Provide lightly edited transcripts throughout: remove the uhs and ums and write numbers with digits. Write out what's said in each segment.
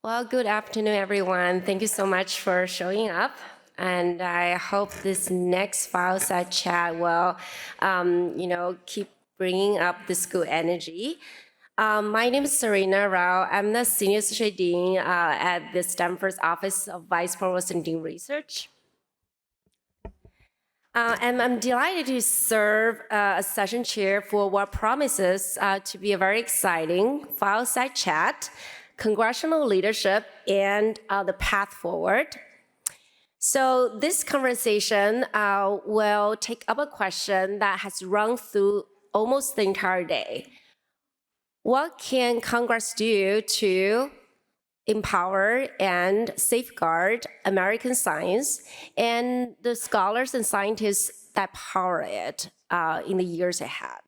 Well, good afternoon, everyone. Thank you so much for showing up. And I hope this next fireside chat will, keep bringing up this good energy. My name is Serena Rao. I'm the Senior Associate Dean at the Stanford's Office of Vice Provost and Dean Research. And I'm delighted to serve as session chair for what promises to be a very exciting fireside chat, congressional leadership, and the path forward. So this conversation will take up a question that has run through almost the entire day. What can Congress do to empower and safeguard American science and the scholars and scientists that power it in the years ahead?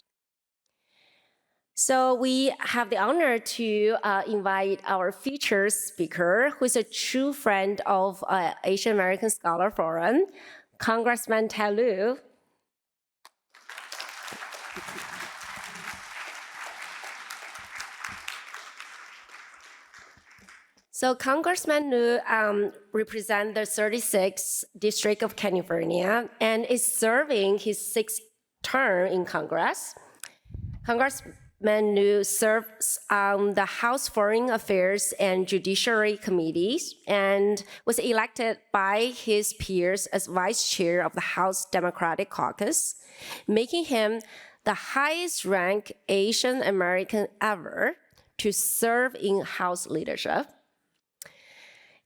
So we have the honor to invite our featured speaker, who is a true friend of Asian American Scholar Forum, Congressman Ted Lieu. So Congressman Lieu represents the 36th District of California and is serving his 6th term in Congress. Congressman Lieu serves on the House Foreign Affairs and Judiciary committees and was elected by his peers as vice chair of the House Democratic Caucus, making him the highest ranked Asian American ever to serve in House leadership.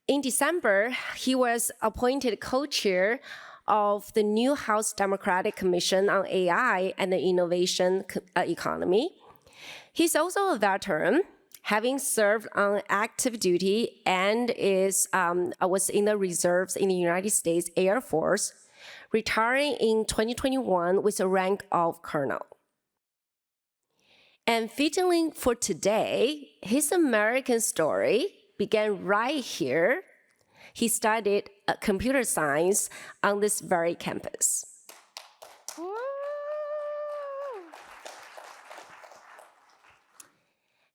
In December, he was appointed co-chair of the new House Democratic Commission on AI and the Innovation Economy. He's also a veteran, having served on active duty and was in the reserves in the United States Air Force, retiring in 2021 with a rank of colonel. And fittingly for today, his American story began right here. He studied computer science on this very campus.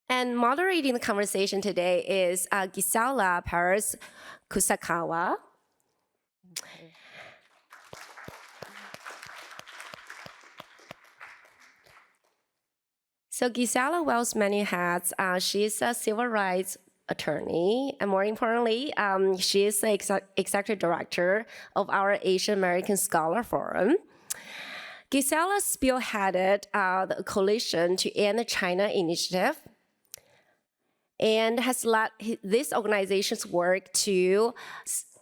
And moderating the conversation today is Gisela Perez Kusakawa. So Gisela wears many hats. She is a civil rights attorney, and more importantly, she is the executive director of our Asian American Scholar Forum. Gisela spearheaded the coalition to end the China Initiative and has led this organization's work to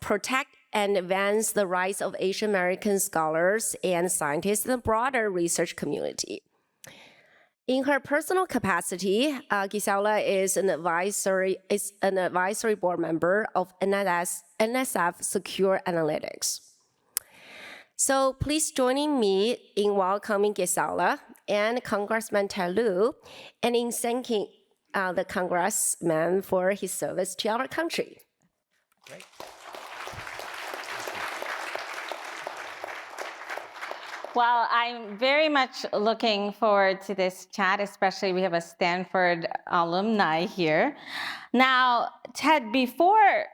protect and advance the rights of Asian American scholars and scientists in the broader research community. In her personal capacity, Gisela is an advisory board member of NSF Secure Analytics. So please join me in welcoming Gisela and Congressman Ted Lieu and in thanking the congressman for his service to our country. Great. Well, I'm very much looking forward to this chat, especially we have a Stanford alumni here. Now, Ted, before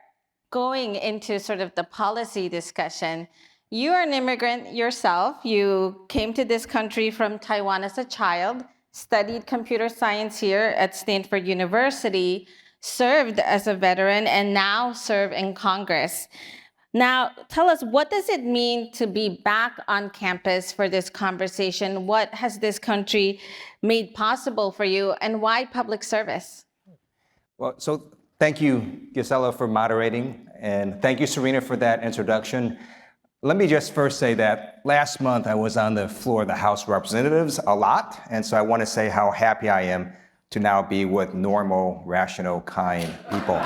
going into sort of the policy discussion, you are an immigrant yourself. You came to this country from Taiwan as a child, studied computer science here at Stanford University, served as a veteran, and now serve in Congress. Now, tell us, what does it mean to be back on campus for this conversation? What has this country made possible for you, and why public service? Well, so thank you, Gisela, for moderating, and thank you, Serena, for that introduction. Let me just first say that last month I was on the floor of the House of Representatives a lot, and so I want to say how happy I am to now be with normal, rational, kind people.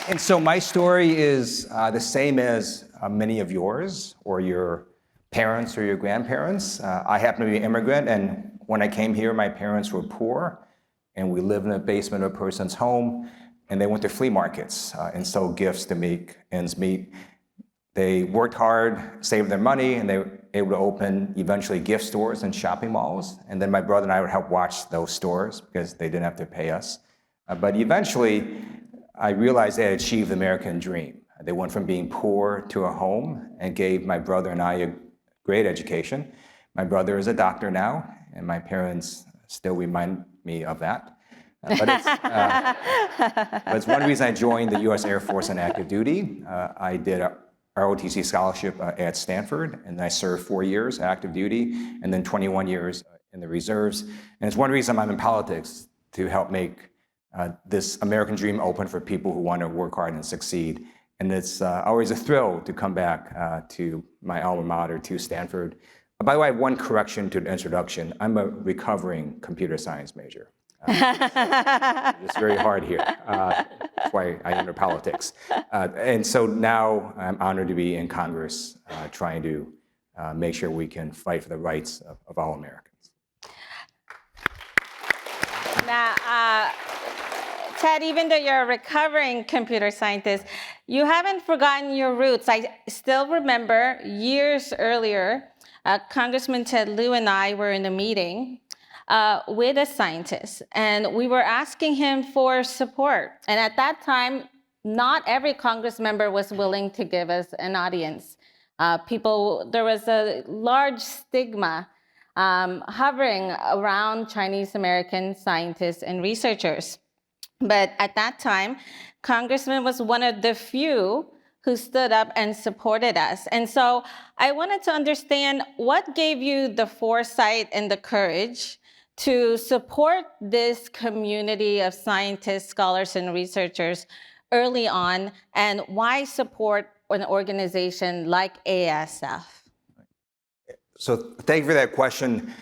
And so my story is the same as many of yours, or your parents or your grandparents. I happen to be an immigrant, and when I came here, my parents were poor, and we lived in the basement of a person's home, and they went to flea markets and sold gifts to make ends meet. They worked hard, saved their money, and they able to open eventually gift stores and shopping malls. And then my brother and I would help watch those stores because they didn't have to pay us. But eventually, I realized they had achieved the American dream. They went from being poor to a home and gave my brother and I a great education. My brother is a doctor now, and my parents still remind me of that. But it's one reason I joined the U.S. Air Force on active duty. I did a ROTC scholarship at Stanford, and I served 4 years active duty, and then 21 years in the reserves. And it's one reason I'm in politics, to help make this American dream open for people who want to work hard and succeed. And it's always a thrill to come back to my alma mater, to Stanford. By the way, one correction to the introduction. I'm a recovering computer science major. It's very hard here. That's why I enter politics. And so now I'm honored to be in Congress, trying to make sure we can fight for the rights of all Americans. Now, Ted, even though you're a recovering computer scientist, you haven't forgotten your roots. I still remember years earlier, Congressman Ted Lieu and I were in a meeting with a scientist, and we were asking him for support. And at that time, not every Congress member was willing to give us an audience. There was a large stigma hovering around Chinese American scientists and researchers. But at that time, Congressman was one of the few who stood up and supported us. And so I wanted to understand, what gave you the foresight and the courage to support this community of scientists, scholars, and researchers early on, and why support an organization like AASF? So thank you for that question.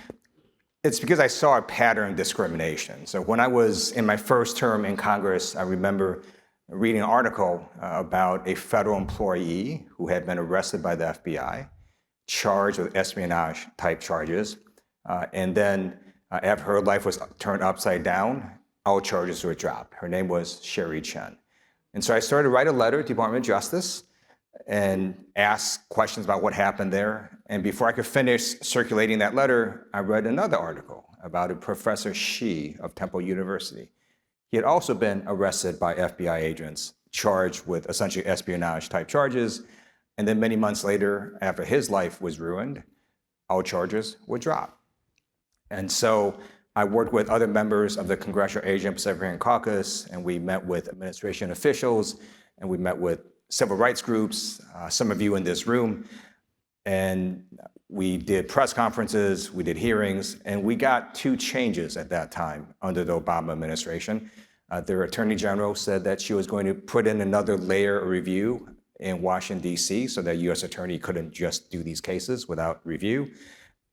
It's because I saw a pattern of discrimination. So when I was in my first term in Congress, I remember reading an article about a federal employee who had been arrested by the FBI, charged with espionage type charges, and then after her life was turned upside down, all charges were dropped. Her name was Sherry Chen. And so I started to write a letter to the Department of Justice and ask questions about what happened there. And before I could finish circulating that letter, I read another article about a Professor Shi of Temple University. He had also been arrested by FBI agents, charged with essentially espionage type charges. And then many months later, after his life was ruined, all charges were dropped. And so I worked with other members of the Congressional Asian Pacific Caucus, and we met with administration officials, and we met with civil rights groups, some of you in this room, and we did press conferences, we did hearings, and we got 2 changes at that time under the Obama administration. Their attorney general said that she was going to put in another layer of review in Washington, D.C., so that U.S. attorney couldn't just do these cases without review.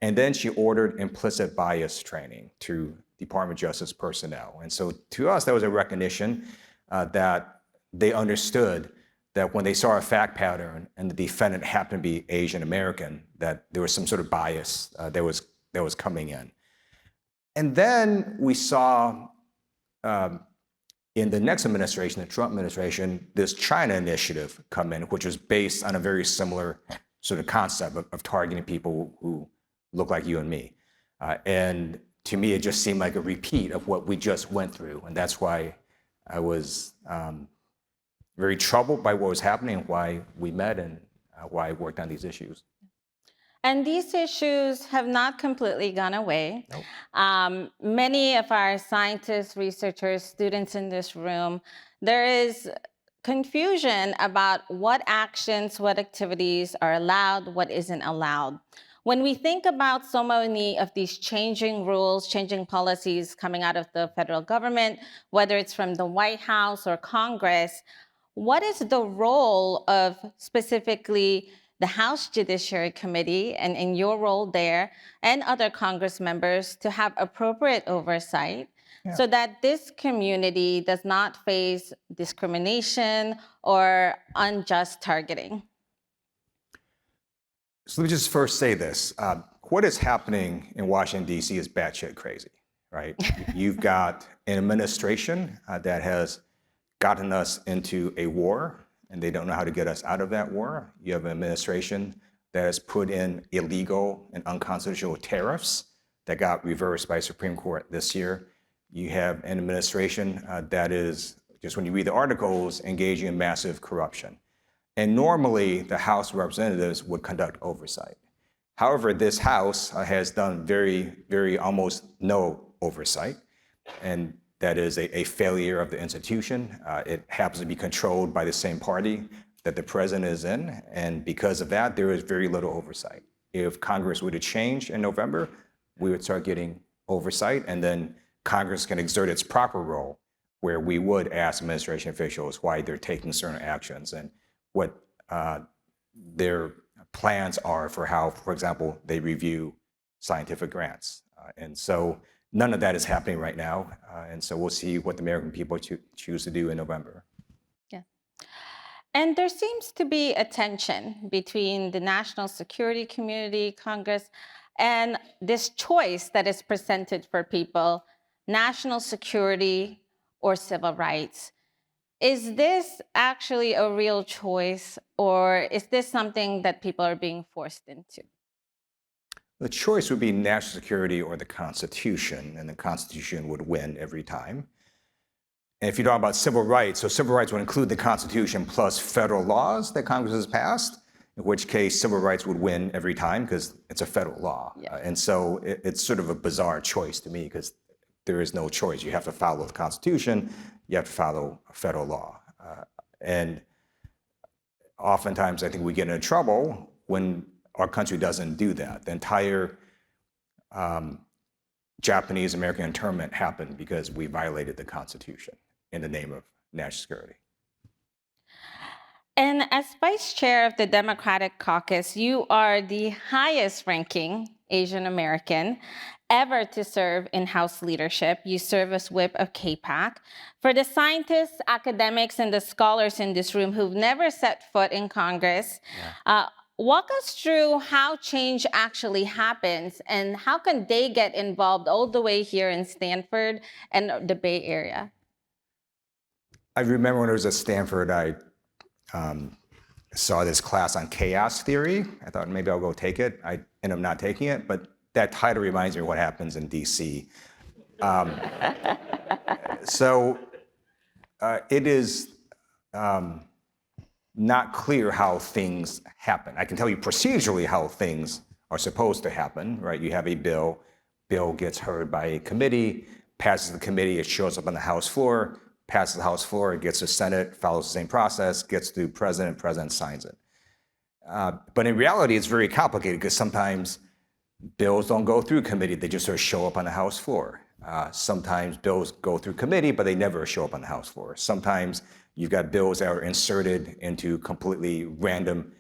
And then she ordered implicit bias training to Department of Justice personnel. And so to us, that was a recognition that they understood that when they saw a fact pattern and the defendant happened to be Asian American, that there was some sort of bias that was coming in. And then we saw in the next administration, the Trump administration, this China initiative come in, which was based on a very similar sort of concept of targeting people who look like you and me. And to me, it just seemed like a repeat of what we just went through. And that's why I was very troubled by what was happening and why we met and why I worked on these issues. And these issues have not completely gone away. Nope. Many of our scientists, researchers, students in this room, there is confusion about what actions, what activities are allowed, what isn't allowed. When we think about so many of these changing rules, changing policies coming out of the federal government, whether it's from the White House or Congress, what is the role of specifically the House Judiciary Committee and in your role there and other Congress members to have appropriate oversight so that this community does not face discrimination or unjust targeting? So let me just first say this. What is happening in Washington, D.C. is batshit crazy, right? You've got an administration that has gotten us into a war, and they don't know how to get us out of that war. You have an administration that has put in illegal and unconstitutional tariffs that got reversed by Supreme Court this year. You have an administration that is, just when you read the articles, engaging in massive corruption. And normally, the House of Representatives would conduct oversight. However, this House has done very almost no oversight, and that is a failure of the institution. It happens to be controlled by the same party that the president is in, and because of that, there is very little oversight. If Congress were to change in November, we would start getting oversight, and then Congress can exert its proper role, where we would ask administration officials why they're taking certain actions and what their plans are for how, for example, they review scientific grants. And so none of that is happening right now, and so we'll see what the American people choose to do in November. And there seems to be a tension between the national security community, Congress, and this choice that is presented for people, national security or civil rights. Is this actually a real choice, or is this something that people are being forced into? The choice would be national security or the Constitution, and the Constitution would win every time. And if you talk about civil rights, so civil rights would include the Constitution plus federal laws that Congress has passed, in which case civil rights would win every time because it's a federal law. Yeah. And so it's sort of a bizarre choice to me because there is no choice. You have to follow the Constitution, you have to follow federal law. And oftentimes I think we get into trouble when our country doesn't do that. The entire Japanese-American internment happened because we violated the Constitution in the name of national security. And as vice chair of the Democratic Caucus, you are the highest ranking Asian American ever to serve in House leadership. You serve as whip of KPAC. For the scientists, academics, and the scholars in this room who've never set foot in Congress, walk us through how change actually happens and how can they get involved all the way here in Stanford and the Bay Area? I remember when I was at Stanford, I saw this class on chaos theory. I thought maybe I'll go take it. I ended up not taking it, but that title reminds me of what happens in DC. So it is not clear how things happen. I can tell you procedurally how things are supposed to happen, right? You have a bill gets heard by a committee, passes the committee, it shows up on the House floor, passes the House floor, it gets to Senate, follows the same process, gets to president signs it. But in reality, it's very complicated because sometimes bills don't go through committee, they just sort of show up on the House floor. Sometimes bills go through committee, but they never show up on the House floor. Sometimes you've got bills that are inserted into completely random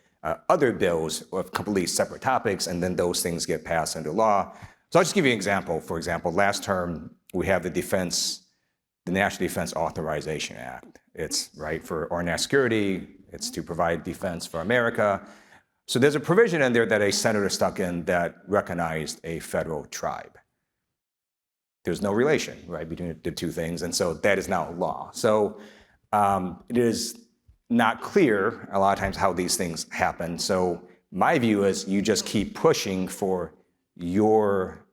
other bills of completely separate topics, and then those things get passed into law. So I'll just give you an example. For example, last term, we have the National Defense Authorization Act. It's right for our national security, it's to provide defense for America. So there's a provision in there that a senator stuck in that recognized a federal tribe. There's no relation, right, between the two things, and so that is now law. So it is not clear a lot of times how these things happen. So my view is you just keep pushing for your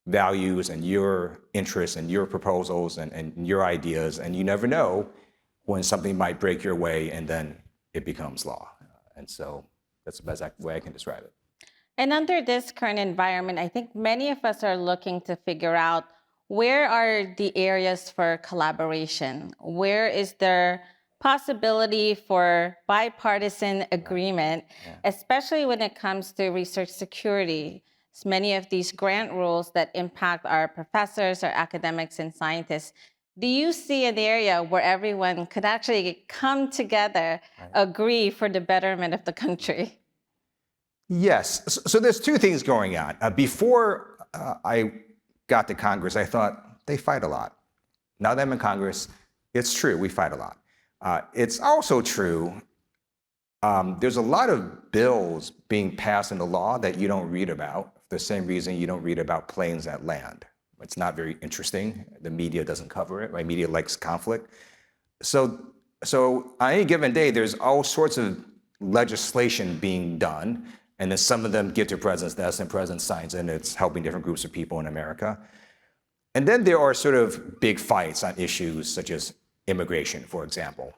values and your interests and your proposals and your ideas, and you never know when something might break your way and then it becomes law. And so that's the best way I can describe it. And under this current environment, I think many of us are looking to figure out where are the areas for collaboration? Where is there possibility for bipartisan agreement, especially when it comes to research security? So many of these grant rules that impact our professors, our academics, and scientists. Do you see an area where everyone could actually come together, agree for the betterment of the country? Yes. So there's two things going on. Before I got to Congress, I thought they fight a lot. Now that I'm in Congress, it's true, we fight a lot. It's also true, there's a lot of bills being passed into law that you don't read about, for the same reason you don't read about planes that land. It's not very interesting. The media doesn't cover it, right? Media likes conflict. So on any given day, there's all sorts of legislation being done And then some of them get to President's desk and the President signs in. It's helping different groups of people in America. And then there are sort of big fights on issues such as immigration, for example.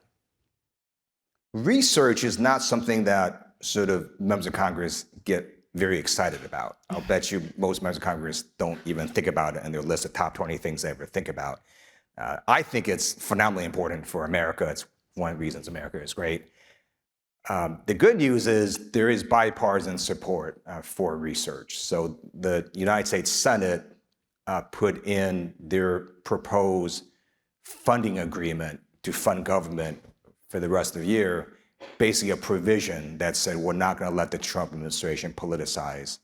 Research is not something that sort of members of Congress get very excited about. I'll bet you most members of Congress don't even think about it in their list of top 20 things they ever think about. I think it's phenomenally important for America. It's one of the reasons America is great. The good news is there is bipartisan support for research. So the United States Senate put in their proposed funding agreement to fund government for the rest of the year, basically a provision that said we're not going to let the Trump administration politicize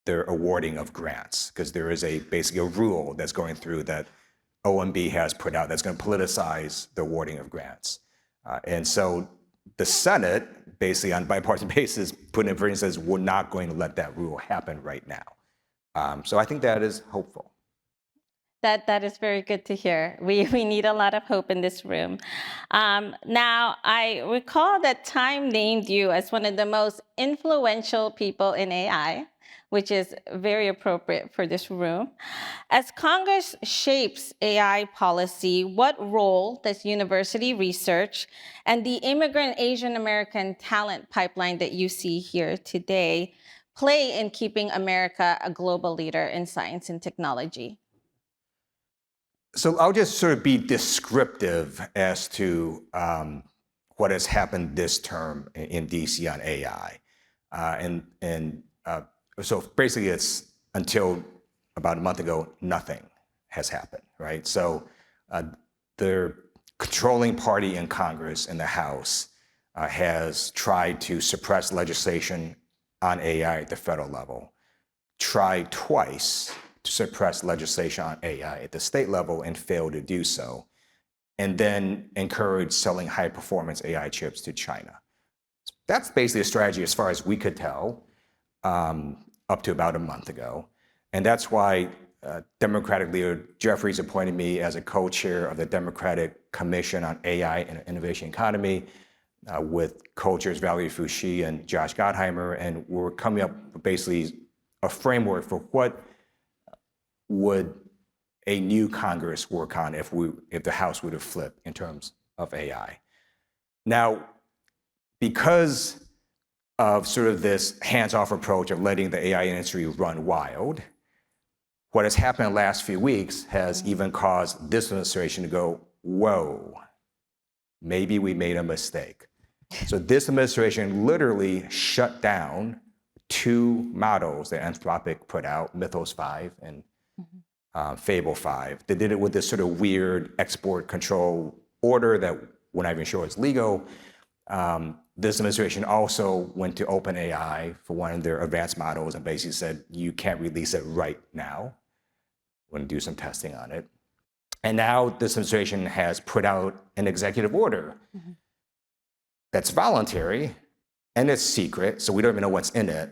their awarding of grants, because there is basically a rule that's going through that OMB has put out that's going to politicize the awarding of grants. And so the Senate, basically on a bipartisan basis, put in a provision that says we're not going to let that rule happen right now. So I think that is hopeful. That is very good to hear. We need a lot of hope in this room. Now, I recall that Time named you as one of the most influential people in AI, which is very appropriate for this room. As Congress shapes AI policy, what role does university research and the immigrant Asian American talent pipeline that you see here today play in keeping America a global leader in science and technology? So I'll just sort of be descriptive as to what has happened this term in DC on AI. So basically it's until about a month ago, nothing has happened, right? So the controlling party in Congress, in the House, has tried to suppress legislation on AI at the federal level, tried twice to suppress legislation on AI at the state level and failed to do so, and then encouraged selling high-performance AI chips to China. That's basically a strategy as far as we could tell up to about a month ago. And that's why Democratic leader Jeffries appointed me as a co-chair of the Democratic Commission on AI and Innovation Economy with co-chairs Valerie Fouché and Josh Gottheimer. And we're coming up with basically a framework for what would a new Congress work on if the House would have flipped in terms of AI. Now, because of sort of this hands-off approach of letting the AI industry run wild, what has happened in the last few weeks has even caused this administration to go, whoa, maybe we made a mistake. So this administration literally shut down 2 models that Anthropic put out, Mythos 5 and Fable 5. They did it with this sort of weird export control order that we're not even sure is legal. This administration also went to OpenAI for one of their advanced models and basically said, you can't release it right now. We're going to do some testing on it. And now this administration has put out an executive order that's voluntary and it's secret, so we don't even know what's in it.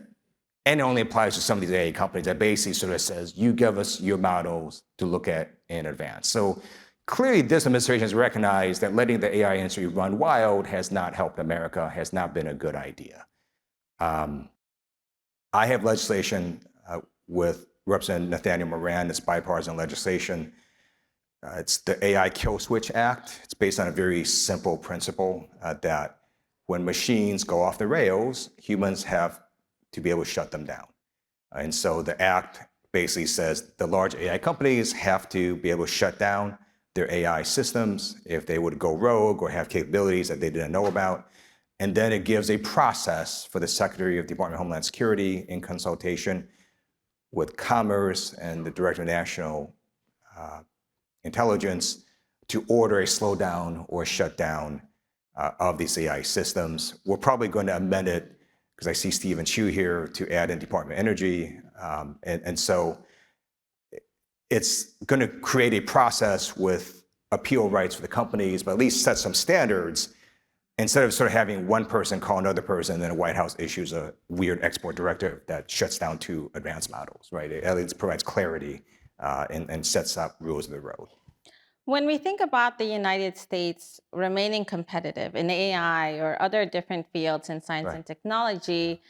And it only applies to some of these AI companies that basically sort of says, you give us your models to look at in advance. So clearly this administration has recognized that letting the AI industry run wild has not helped America, has not been a good idea. I have legislation with Representative Nathaniel Moran, it's bipartisan legislation. It's the AI Kill Switch Act. It's based on a very simple principle that when machines go off the rails, humans have to be able to shut them down. And so the act basically says the large AI companies have to be able to shut down their AI systems if they would go rogue or have capabilities that they didn't know about. And then it gives a process for the Secretary of the Department of Homeland Security in consultation with Commerce and the Director of National Intelligence to order a slowdown or shutdown of these AI systems. We're probably going to amend it, because I see Stephen Chu here, to add in Department of Energy. And so it's going to create a process with appeal rights for the companies, but at least set some standards instead of sort of having one person call another person and then the White House issues a weird export directive that shuts down 2 advanced models, right? It at least provides clarity and sets up rules of the road. When we think about the United States remaining competitive in AI or other different fields in science and technology,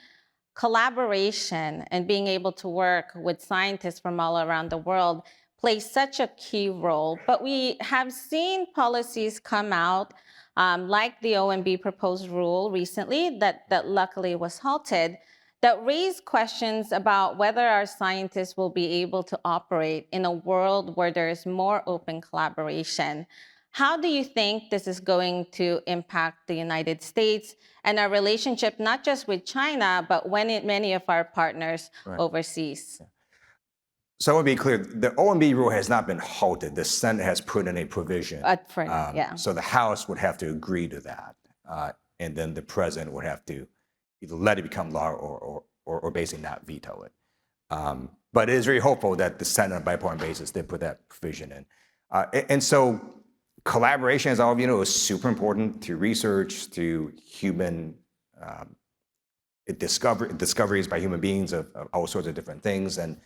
collaboration and being able to work with scientists from all around the world plays such a key role. But we have seen policies come out, like the OMB proposed rule recently that luckily was halted, that raise questions about whether our scientists will be able to operate in a world where there is more open collaboration. How do you think this is going to impact the United States and our relationship, not just with China, but many of our partners overseas? So I want to be clear, the OMB rule has not been halted. The Senate has put in a provision. So the House would have to agree to that. And then the president would have to either let it become law or basically not veto it. But it is very hopeful that the Senate on a bipartisan basis did put that provision in. And so collaboration, as all of you know, is super important to research, to human discoveries by human beings of all sorts of different things. And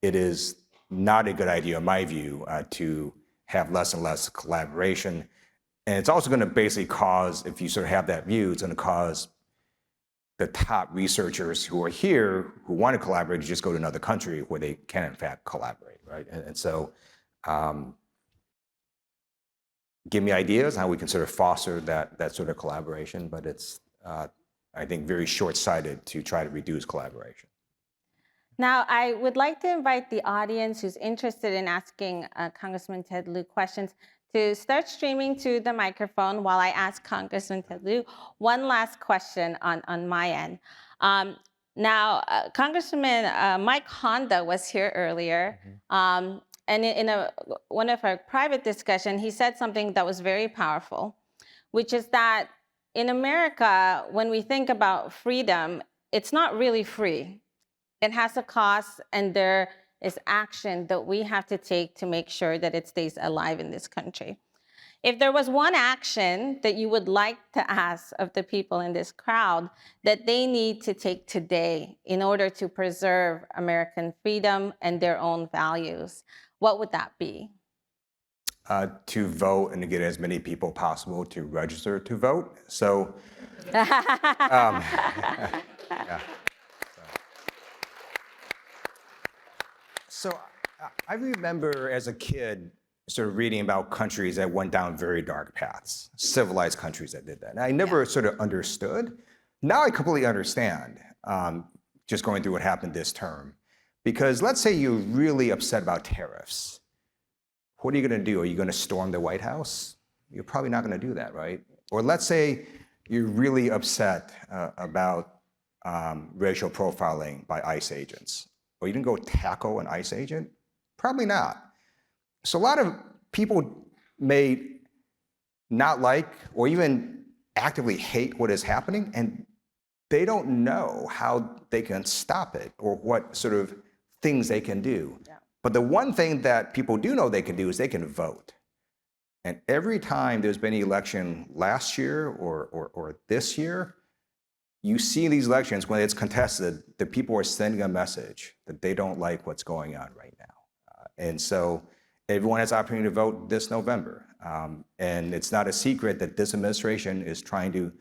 it is not a good idea, in my view, to have less and less collaboration. And it's also going to basically cause, if you sort of have that view, it's going to cause the top researchers who are here, who want to collaborate, to just go to another country where they can, in fact, collaborate, right? And so give me ideas how we can sort of foster that sort of collaboration, but it's, I think, very short-sighted to try to reduce collaboration. Now, I would like to invite the audience who's interested in asking Congressman Ted Lieu questions to start streaming to the microphone while I ask Congressman Ted Lieu one last question on my end. Now, Congressman Mike Honda was here earlier, and in one of our private discussion, he said something that was very powerful, which is that in America, when we think about freedom, it's not really free. It has a cost, and there is action that we have to take to make sure that it stays alive in this country. If there was one action that you would like to ask of the people in this crowd that they need to take today in order to preserve American freedom and their own values, what would that be? To vote and to get as many people possible to register to vote. So, So I remember as a kid sort of reading about countries that went down very dark paths, civilized countries that did that. And I never sort of understood. Now I completely understand, just going through what happened this term. Because let's say you're really upset about tariffs. What are you going to do? Are you going to storm the White House? You're probably not going to do that, right? Or let's say you're really upset about racial profiling by ICE agents. Or you didn't go tackle an ICE agent? Probably not. So a lot of people may not like or even actively hate what is happening, and they don't know how they can stop it or what sort of things they can do. Yeah. But the one thing that people do know they can do is they can vote. And every time there's been an election last year or this year, you see in these elections, when it's contested, the people are sending a message that they don't like what's going on right now. And so everyone has the opportunity to vote this November. And it's not a secret that this administration is trying to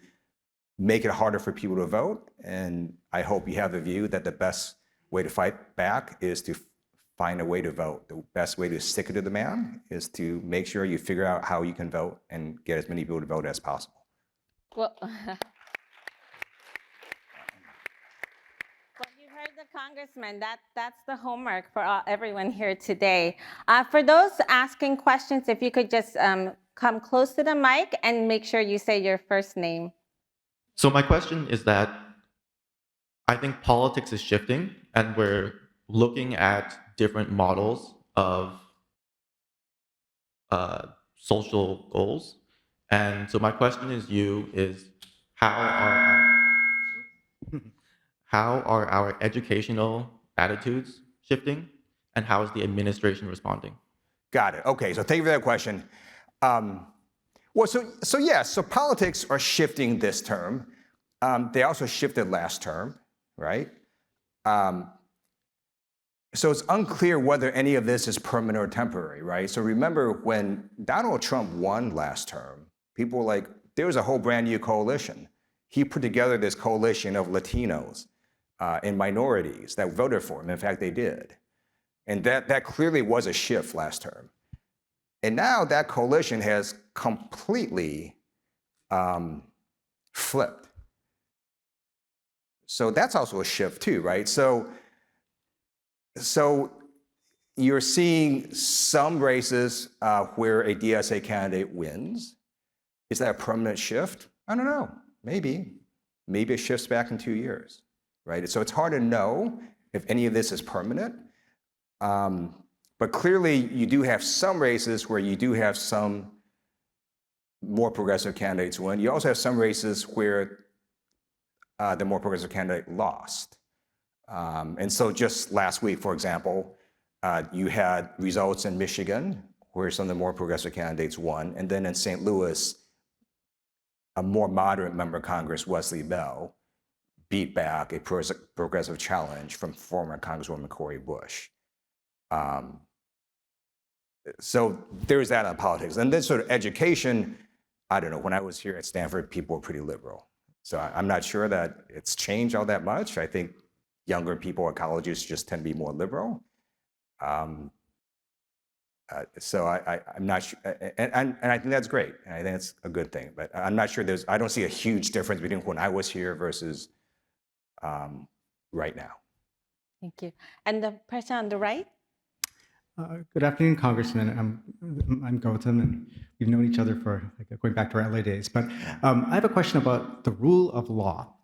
make it harder for people to vote. And I hope you have the view that the best way to fight back is to find a way to vote. The best way to stick it to the man is to make sure you figure out how you can vote and get as many people to vote as possible. Well, the Congressman, that's the homework for everyone here today. For those asking questions, if you could just come close to the mic and make sure you say your first name. So my question is that I think politics is shifting, and we're looking at different models of social goals. And so my question is how are our educational attitudes shifting, and how is the administration responding? Got it. Okay, so thank you for that question. So politics are shifting this term. They also shifted last term, right? So it's unclear whether any of this is permanent or temporary, right? So remember when Donald Trump won last term, people were like, there was a whole brand new coalition. He put together this coalition of Latinos and minorities that voted for him. In fact, they did. And that clearly was a shift last term. And now that coalition has completely flipped. So that's also a shift too, right? So you're seeing some races where a DSA candidate wins. Is that a permanent shift? I don't know. Maybe. Maybe it shifts back in 2 years, right? So it's hard to know if any of this is permanent. But clearly, you do have some races where you do have some more progressive candidates win. You also have some races where the more progressive candidate lost. And so just last week, for example, you had results in Michigan where some of the more progressive candidates won. And then in St. Louis, a more moderate member of Congress, Wesley Bell, beat back a progressive challenge from former Congresswoman Cori Bush. So there's that on politics. And then sort of education, I don't know, when I was here at Stanford, people were pretty liberal. So I'm not sure that it's changed all that much. I think younger people at colleges just tend to be more liberal. So I'm not sure, and I think that's great. And I think it's a good thing, but I'm not sure I don't see a huge difference between when I was here versus right now. Thank you. And the person on the right? Good afternoon, Congressman. I'm Gautam, and we've known each other for going back to our LA days. But I have a question about the rule of law.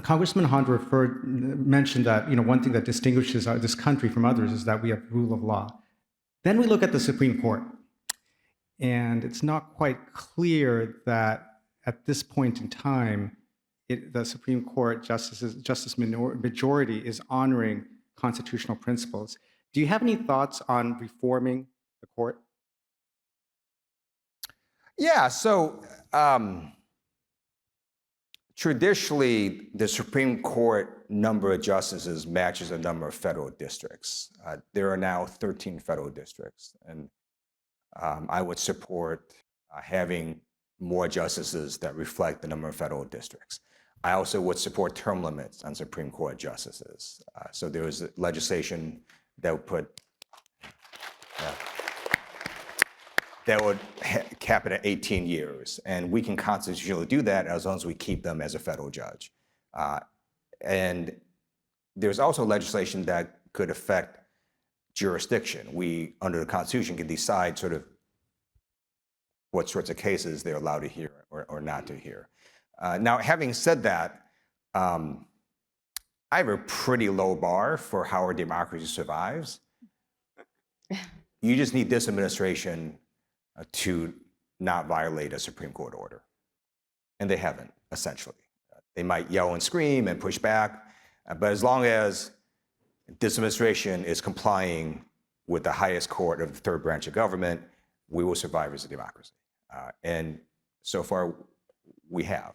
Congressman Han mentioned that one thing that distinguishes this country from others is that we have rule of law. Then we look at the Supreme Court, and it's not quite clear that at this point in time, the Supreme Court justice majority is honoring constitutional principles. Do you have any thoughts on reforming the court? Yeah, so traditionally, the Supreme Court number of justices matches the number of federal districts. There are now 13 federal districts, and I would support having more justices that reflect the number of federal districts. I also would support term limits on Supreme Court justices. So there was legislation that would put, that would cap it at 18 years. And we can constitutionally do that as long as we keep them as a federal judge. And there's also legislation that could affect jurisdiction. We, under the Constitution, can decide sort of what sorts of cases they're allowed to hear or not to hear. Now, having said that, I have a pretty low bar for how our democracy survives. You just need this administration to not violate a Supreme Court order. And they haven't, essentially. They might yell and scream and push back, but as long as this administration is complying with the highest court of the third branch of government, we will survive as a democracy. And so far, we have.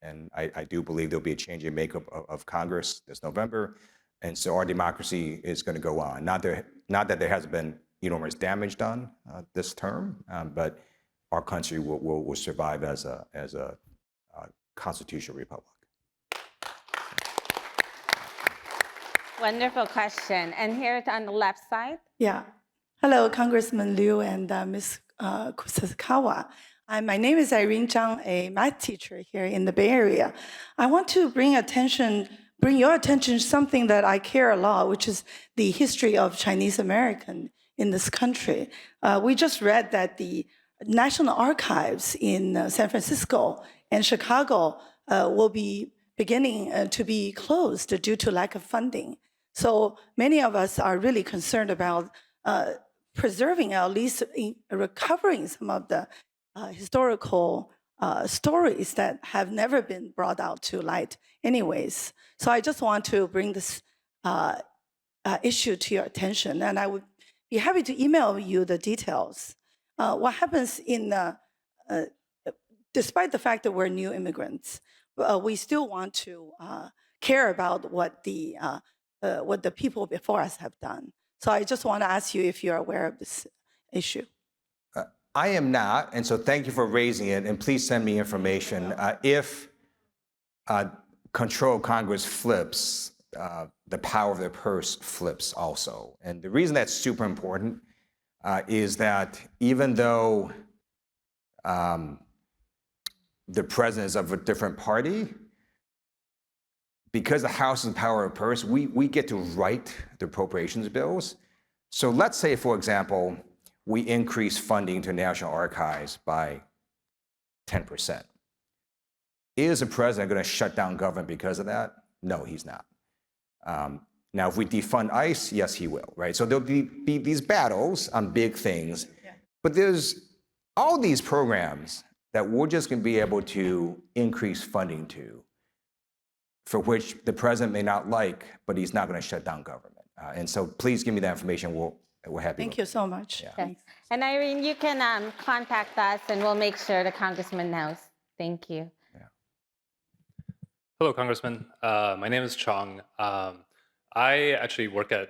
And I do believe there'll be a change in makeup of Congress this November. And so our democracy is going to go on. Not that there hasn't been enormous damage done this term, but our country will survive as a constitutional republic. Wonderful question. And here on the left side. Yeah. Hello, Congressman Lieu and Ms. Kusakawa. My name is Irene Zhang, a math teacher here in the Bay Area. I want to bring your attention to something that I care a lot, which is the history of Chinese American in this country. We just read that the National Archives in San Francisco and Chicago will be beginning to be closed due to lack of funding. So many of us are really concerned about preserving, at least recovering some of the historical stories that have never been brought out to light anyways. So I just want to bring this issue to your attention, and I would be happy to email you the details. What happens despite the fact that we're new immigrants, we still want to care about what the what the people before us have done. So I just want to ask you if you're aware of this issue. I am not, and so thank you for raising it, and please send me information. If control of Congress flips, the power of the purse flips also. And the reason that's super important is that even though the president is of a different party, because the House is the power of the purse, we get to write the appropriations bills. So let's say, for example, we increase funding to National Archives by 10%. Is the president going to shut down government because of that? No, he's not. Now, if we defund ICE, yes, he will, right? So there'll be these battles on big things, but there's all these programs that we're just going to be able to increase funding to, for which the president may not like, but he's not going to shut down government. And so please give me that information. We're happy. Thank you so much. Yeah. Thanks. And Irene, you can contact us and we'll make sure the congressman knows. Thank you. Hello, Congressman. My name is Chong. I actually work at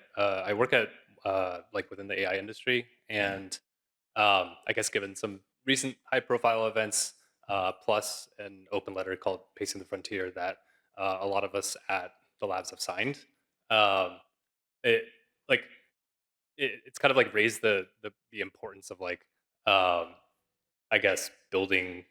like within the AI industry, and I guess given some recent high-profile events, plus an open letter called "Pacing the Frontier" that a lot of us at the labs have signed, it's kind of like raised the importance of like I guess building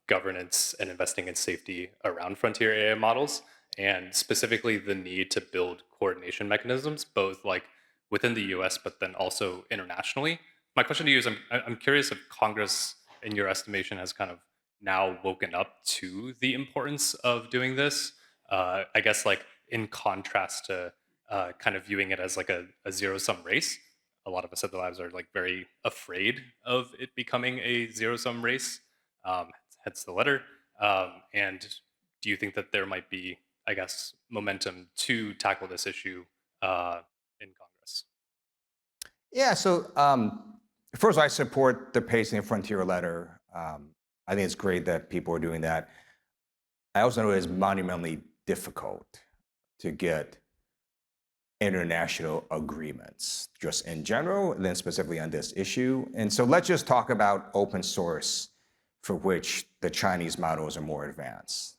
governance and investing in safety around frontier AI models, and specifically the need to build coordination mechanisms, both like within the U.S. but then also internationally. My question to you is, I'm curious if Congress, in your estimation, has kind of now woken up to the importance of doing this. I guess like in contrast to kind of viewing it as like a zero-sum race. A lot of us at the labs are like very afraid of it becoming a zero-sum race. Hence the letter. And do you think that there might be, I guess, momentum to tackle this issue in Congress? Yeah, so first, I support the Pacing the Frontier letter. I think it's great that people are doing that. I also know it's monumentally difficult to get international agreements, just in general, and then specifically on this issue. And so let's just talk about open source, for which the Chinese models are more advanced.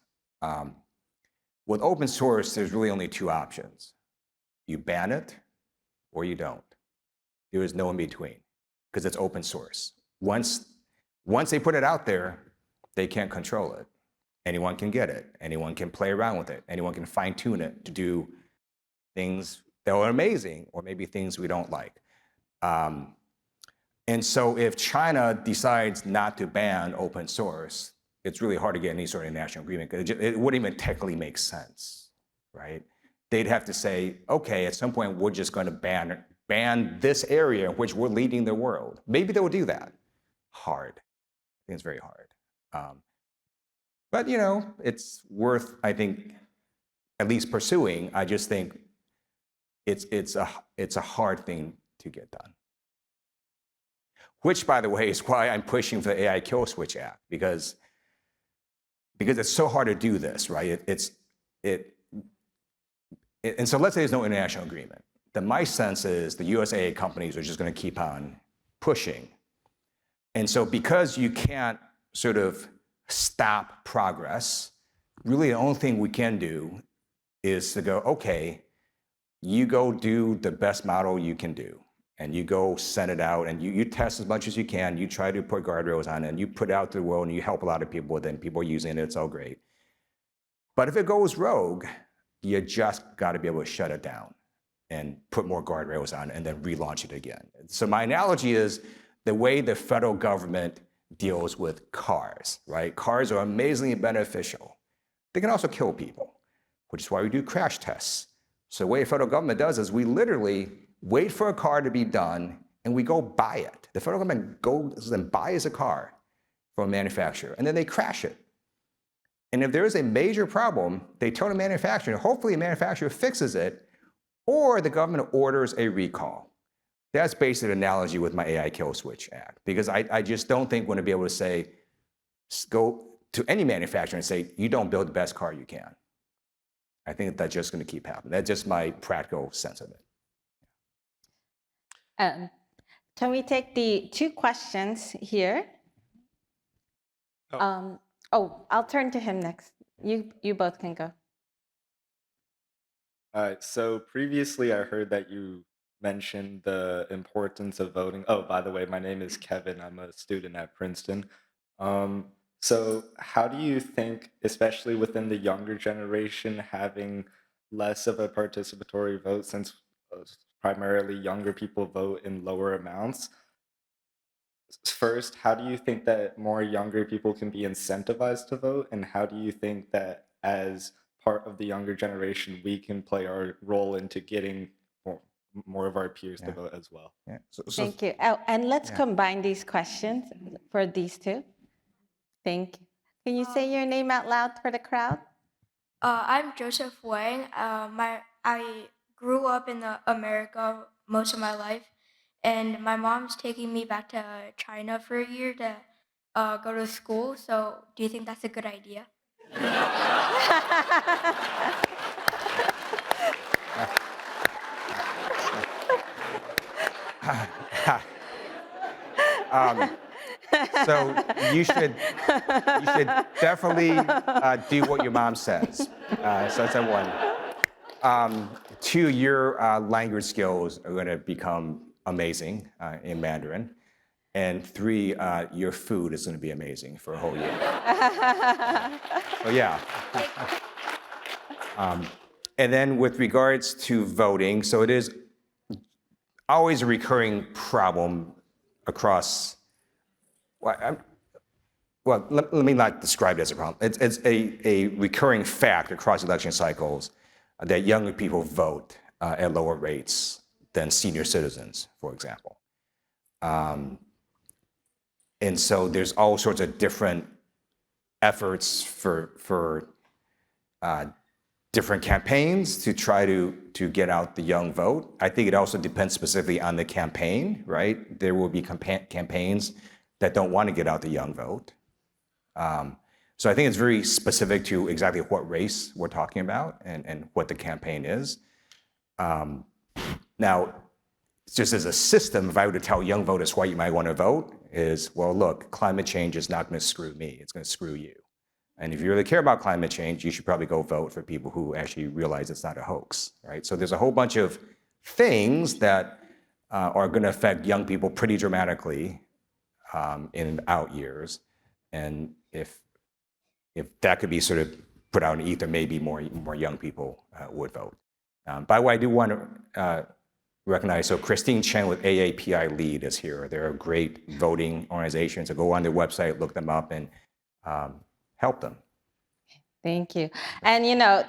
With open source, there's really only two options. You ban it or you don't. There is no in between, because it's open source. Once they put it out there, they can't control it. Anyone can get it. Anyone can play around with it. Anyone can fine tune it to do things that are amazing, or maybe things we don't like. And so if China decides not to ban open source, it's really hard to get any sort of international agreement, because it wouldn't even technically make sense, right? They'd have to say, okay, at some point, we're just going to ban this area in which we're leading the world. Maybe they will do that. Hard. I think it's very hard. But you know, it's worth, I think, at least pursuing. I just think it's a hard thing to get done. Which, by the way, is why I'm pushing for the AI Kill Switch Act, because it's so hard to do this, right? And so let's say there's no international agreement. Then my sense is the US AI companies are just going to keep on pushing. And so because you can't sort of stop progress, really the only thing we can do is to go, okay, you go do the best model you can do. And you go send it out, and you test as much as you can. You try to put guardrails on it, and you put it out to the world, and you help a lot of people. Then people are using it. It's all great. But if it goes rogue, you just got to be able to shut it down and put more guardrails on it, and then relaunch it again. So my analogy is the way the federal government deals with cars, right? Cars are amazingly beneficial. They can also kill people, which is why we do crash tests. So the way the federal government does is we literally wait for a car to be done, and we go buy it. The federal government goes and buys a car from a manufacturer, and then they crash it. And if there is a major problem, they tell the manufacturer, hopefully the manufacturer fixes it, or the government orders a recall. That's basically the analogy with my AI Kill Switch Act, because I just don't think we're going to be able to say, go to any manufacturer and say, you don't build the best car you can. I think that's just going to keep happening. That's just my practical sense of it. Can we take the 2 questions here? I'll turn to him next. You both can go. So previously I heard that you mentioned the importance of voting. Oh, by the way, my name is Kevin. I'm a student at Princeton. So how do you think, especially within the younger generation, having less of a participatory vote, since primarily younger people vote in lower amounts, first, how do you think that more younger people can be incentivized to vote? And how do you think that as part of the younger generation, we can play our role into getting more of our peers to vote as well? Yeah. Thank you. Oh, and let's combine these questions for these 2. Thank you. Can you say your name out loud for the crowd? I'm Joseph Wang. I grew up in America most of my life, and my mom's taking me back to China for a year to go to school. So, do you think that's a good idea? So you should definitely do what your mom says. So that's that one. 2, your language skills are going to become amazing in Mandarin. And 3, your food is going to be amazing for a whole year. So yeah. And then with regards to voting, so it is always a recurring problem across. Well, let me not describe it as a problem. It's a recurring fact across election cycles that younger people vote at lower rates than senior citizens, for example. And so there's all sorts of different efforts for different campaigns to try to get out the young vote. I think it also depends specifically on the campaign, right? There will be campaigns that don't want to get out the young vote. So I think it's very specific to exactly what race we're talking about and what the campaign is. Now, just as a system, if I were to tell young voters why you might want to vote, is, well, look, climate change is not going to screw me, it's going to screw you. And if you really care about climate change, you should probably go vote for people who actually realize it's not a hoax, right? So there's a whole bunch of things that are going to affect young people pretty dramatically in out years. And if that could be sort of put out in ether, maybe more young people would vote. By the way, I do want to recognize, so Christine Chen with AAPI Lead is here. They're a great voting organization, so go on their website, look them up, and help them. Thank you. And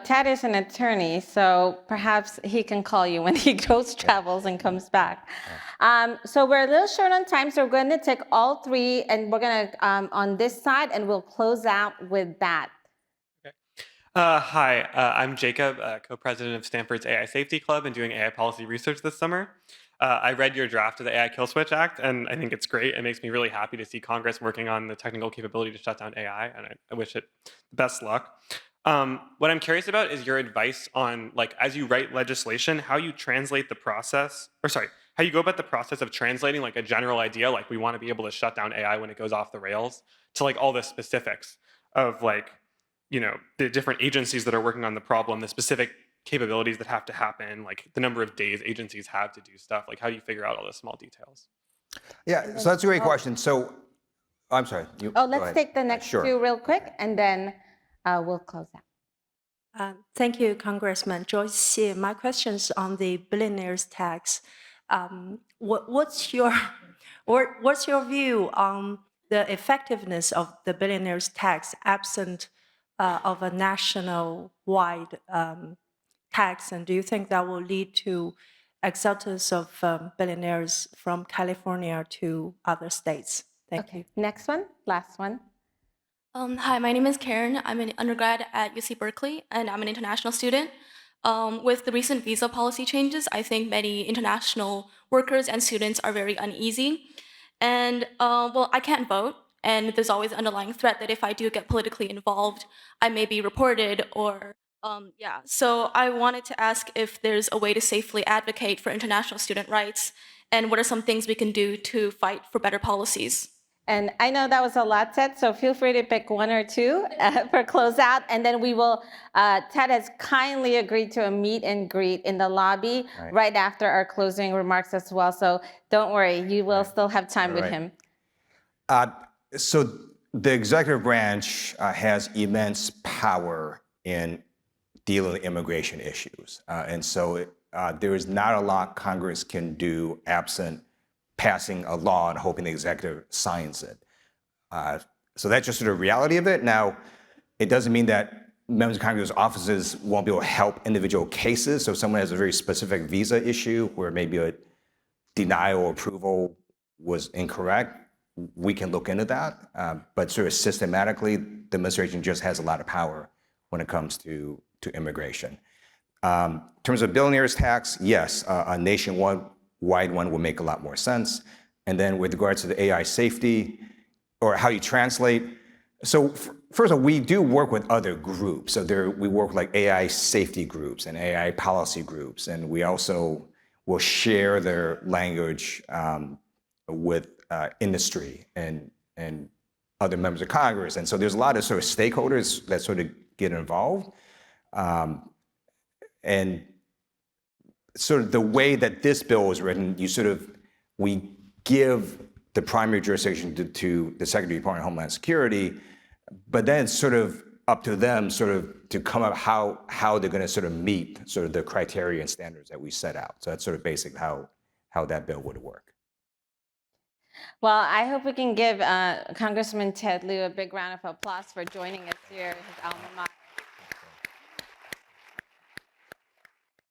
Ted is an attorney, so perhaps he can call you when he travels and comes back. So we're a little short on time, so we're going to take all 3, and we're going to on this side, and we'll close out with that. Okay. Hi, I'm Jacob, co-president of Stanford's AI Safety Club and doing AI policy research this summer. I read your draft of the AI Kill Switch Act, and I think it's great. It makes me really happy to see Congress working on the technical capability to shut down AI, and I wish it the best luck. What I'm curious about is your advice on, as you write legislation, how you translate the process, how you go about the process of translating a general idea, we want to be able to shut down AI when it goes off the rails, to all the specifics of the different agencies that are working on the problem, the specific capabilities that have to happen, the number of days agencies have to do stuff. How do you figure out all the small details? Yeah, so that's a great question. So, I'm sorry. Let's take the next 2 real quick, and then we'll close out. Thank you, Congressman. Joyce Xie. My question is on the billionaires tax. What's your view on the effectiveness of the billionaires tax absent of a national-wide tax, and do you think that will lead to exodus of billionaires from California to other states? Thank you. Next one, last one. Hi, my name is Karen. I'm an undergrad at UC Berkeley, and I'm an international student. With the recent visa policy changes, I think many international workers and students are very uneasy. And, I can't vote, and there's always an underlying threat that if I do get politically involved, I may be reported or Yeah, so I wanted to ask if there's a way to safely advocate for international student rights, and what are some things we can do to fight for better policies? And I know that was a lot, Ted, so feel free to pick one or two for closeout. And then we will, Ted has kindly agreed to a meet and greet in the lobby right after our closing remarks as well. So don't worry, you will still have time with him. So the executive branch has immense power in dealing with immigration issues. And so there is not a lot Congress can do absent passing a law and hoping the executive signs it. So that's just sort of reality of it. Now, it doesn't mean that members of Congress' offices won't be able to help individual cases. So if someone has a very specific visa issue where maybe a denial or approval was incorrect, we can look into that. But sort of systematically, the administration just has a lot of power when it comes to immigration. In terms of billionaires tax, yes, a nationwide one will make a lot more sense. And then with regards to the AI safety, or how you translate, so first of all, we do work with other groups. So we work with like AI safety groups and AI policy groups, and we also will share their language with industry and other members of Congress. And so there's a lot of sort of stakeholders that sort of get involved. And sort of the way that this bill is written, we give the primary jurisdiction to the Secretary of Department of Homeland Security, but then it's sort of up to them sort of to come up how they're going to sort of meet sort of the criteria and standards that we set out. So that's sort of basically how that bill would work. Well, I hope we can give Congressman Ted Lieu a big round of applause for joining us here at his alma mater.